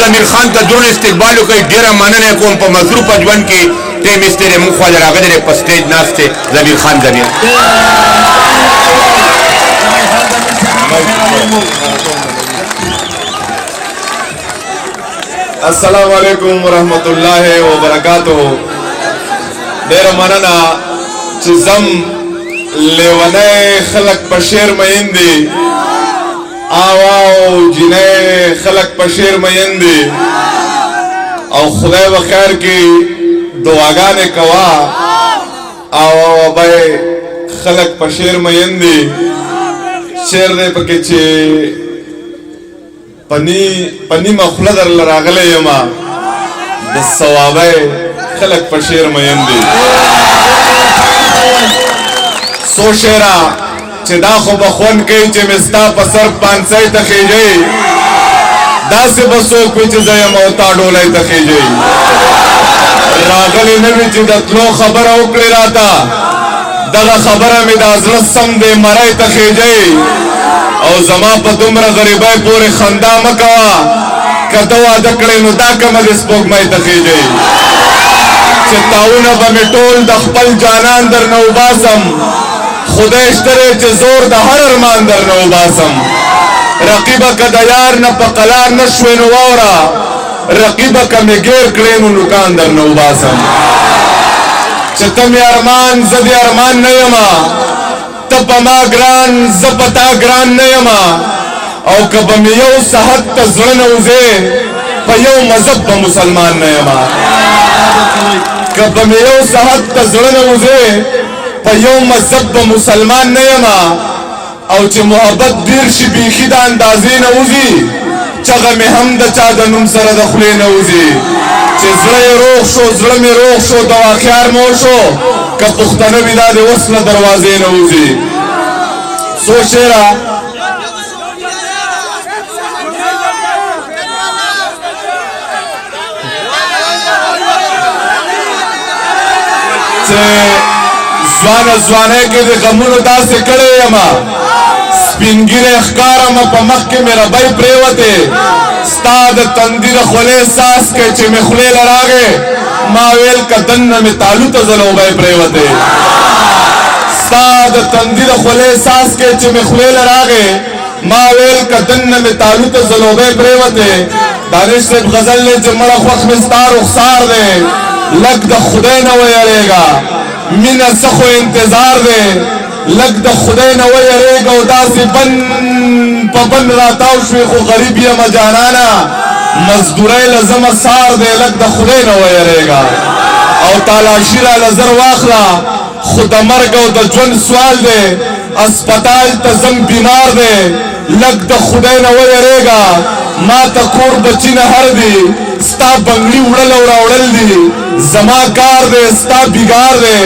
ضمیر خان ته درون استقبال وکړئ. ډېره مننه کوم په مصروفه ژوند کې ټیم ایستلی موږ خوا راغلی دی په سټیج ناست دی ضمیر خان ضمیر. السلام علیکم ورحمت الله وبرکاتہ. ډېره مننه چې زم لیونی خلق په شعر مین دي او جنۍ خلق په شعر مین دي او خدای به خیر کې دعاګانې کوه او به خلق په شعر مین دي. شعر دی پکې چې پنی مخله در راغلی یما د ثوابه خلق په شعر مین دي. سو شعرا چې دا خو به خوند کوي چې مې ستا په سر پانسۍ ته خېږئ داسې به څوک وي چې زه یم او تا ډولی ته خېږئ. راغلی نه وي چې د تلو خبره وکړې راته دغه خبره مې د زړه سم دی مری ته خېږئ او زما په دومره غریبۍ پورې خندا مه کوه که ته واده کړی نو دا کمه دې سپوږمۍ ته خېږئ چې تاونه به مې ټول د خپل جانان در نه وباسم خدای شته دی چې زور د هر ارمان در نه وباسم. رقیبه که د یار نه په قلار نه شوې نو واوره رقیبه که مې ګیر کړې نو نوکان در نه وباسم. چې ته مې ارمان زه دې ارمان نه یمه ته په ما ګران زه په تا ګران نه یمه او که به مې یو صحت ته زړه نه وځې په یو مذهب به مسلمان نه یمه. که به مې یو صحت ته زړه نه وځې په یو مذهب به مسلمان نه یمه او چې محبت ډېر شي بیخي د اندازې نه وځي چغه مې هم د چا د نوم سره د خولې نه وځي. چې زړه یې روغ شو زړه مې روغ شو دوا خیار مور شو که پښتنه وي دا د وس له دروازې نه وځي. څو شعره چې ځوانۍ کې د غمونو داسې کړی یمه سپینګیری ښکارم په مخ کې مې ربۍ پرېوتې ستا د تندي د خولې ساس کې چې مې خولې له راغې ما ویل که دننه مې تالو ته ځلوبۍ پرېوتې ستا د تندي د خولې ساس کې چې مې خولې له راغې ما ویل که دننه مې تالو ته ځلوبۍ پرېوتې. دانش صاحب غزل دی چې مړه خوښ مې ستا رخسار دی لږ د خدای نه ویریږه مینه څه خو انتظار دی لږ د خدای نه ویریږه او داسې بن په بن راتاو شوې خو غریب یمه جانانه مزدورۍ له زمه سار دی لږ د خدای نه ویریږه او تالاشي راله زر واخله خو د مرګ او د ژوند سوال دی اسپتال ته ځم بیمار دی لږ د خدای نه ویریږه ما ته کور بچی نه هر دی ستا بنگلی وړل او راوړل دي زما کار دی ستا بیګار دی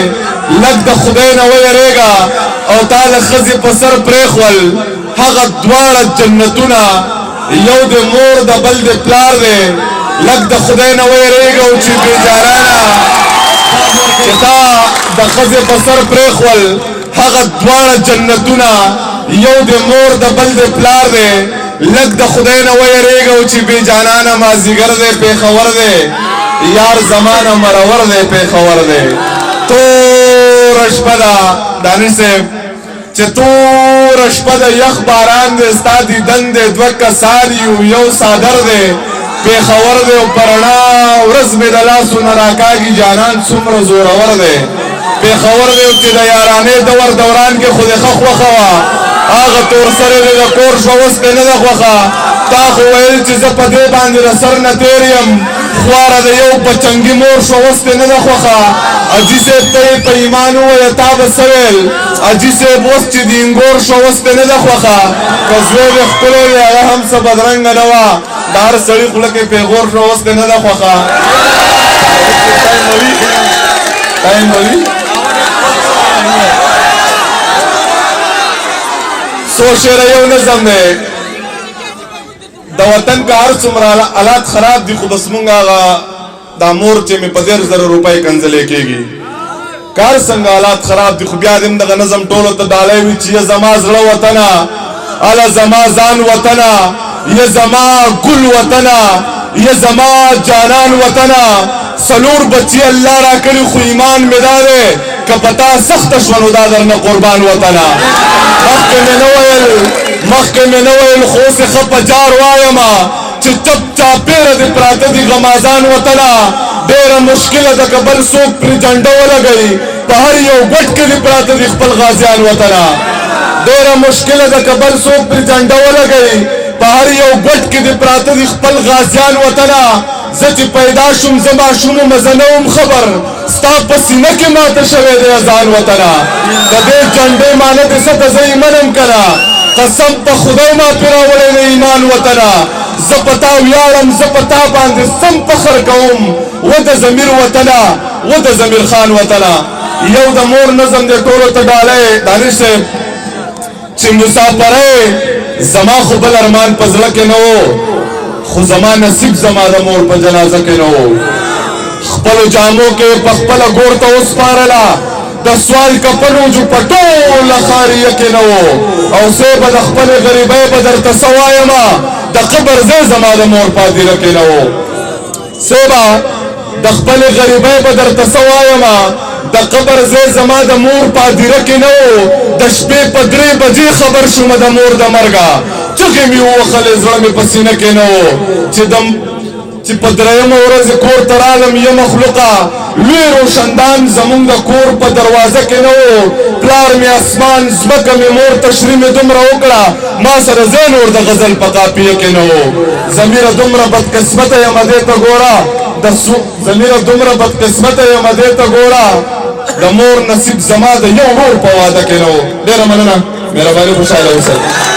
لږ د خدای نه ویریږه او تا له ښځې په سر پرېښول هغه دواړه جنتونه یو د مور د بل د پلار دی لږ د خدای نه ویریږه او چې بېجارانه چې تا د ښځې په سر پرېښول هغه دواړه جنتونه یو د مور د بل د پلار دی لږ د خدای نه ویریږه او چې بېجانانه مازدیګر دی پېښور دی یار زمانه مرور دی پېښور دی. توره شپه ده دانش صاحب چې توره شپه ده یخ باران دی ستا دیدن دی دوه کسان یو یو څادر دی پېښور دی او په رڼا ورځ مې د لاسونه راکاږي جانان څومره زورور دی پېښور دی چې د یارانې دور دوران کې خو دې ښه خوښه وه هغه تور سره دې د کور شوه اوس دې نه ده خوښه تا خو ویل چې زه په دې باندې د سر نه تېر یم خواره د یو بچنګي مور شوه اوس دې نه ده خوښه حاجي صاحب ته یې په ایمان وویله تا به څه ویل حاجي صاحب اوس چې د انګور شوه اوس دې نه ده خوښه که زوی دې ښکلی دی هغه هم څه بدرنګه نه وه د هر سړي خوله کې پېغور شوه اوس دې نه ده خوښه. ټایم به وي څو شعره یو نظم دی د وطن که هر څومره حالات خراب دي خو بس مونږ هغه دا مور چې مې په 10,000 روپۍ کنځلې کېږي که هر څنګه حالات خراب دي خو بیا دې هم دغه نظم ټولو ته ډالی وي چې یه زما زړه وطنه هله زما ځان وطنه یه زما ګل وطنه یہ زما جانان وطنا سلور بچی اللہ را کری خو ایمان میں دادے کپتا سخت شونو دادر نا قربان وطنا مخی میں نویل خوص خپ جار وایما چی چپ چاپیر دی پراتا دی غمازان وطنا دیر مشکل دا کبل سوک پر جنڈو لگئی پہر یو گٹ کے دی پراتا دی خپل غازیان وطنا دیر مشکل دا کبل سوک پر جنڈو لگئی پہر یو گٹ کے دی پراتا دی خپل غازیان وطنا زچ پیدا شم زما شم مزنوم خبر ستا پسینه کې ماته شوی دی ازان وطنا د دې جنډې مانه دې ست زې منم کنا قسم په خدای ما پیراولې د ایمان وطنا زپتا ویاړم زپتا باندې سم فخر کوم و د ضمیر وطنا و د ضمیر خان وطنا یو د مور نظم دې ټولو ته ډالې دانش چې مسافرې زما خو بل ارمان پزړه کې نه و خو زما نصیب زما د مور په جنازه کې نه و خپل جامو کې پخپل ګور ته اوس پارلا د سوال کپنو جو پټول خاریه کې نه و او سه به د خپل غریبۍ په درته سوایما د قبر زه زما د مور پادیره کې نه و سبا د خپل غریبۍ په درته سوایما د قبر زه زما د مور پادیره کې نه و د شپې په 3 بجې خبر شوم د مور د مرګه چغې مې وخلې زړه مې پسینه کې نه و چې په درېیمه ورځ کور ته رالم یم مخلوقه لوی روشندان زمونږ د کور په دروازه کې نه و پلار مې اسمان ځمکه مې مور تشریح مې دومره وکړه ما سره زه نور د غزل په قافیه کې نه و ضمیره دومره بدقسمته یم دې ته ګوره ضمیره دومره بدقسمته یم دې ته ګوره د مور نصیب زما د یو ورور په واده کې نه و ډېره مننه مهرباني خوشحاله اوسئ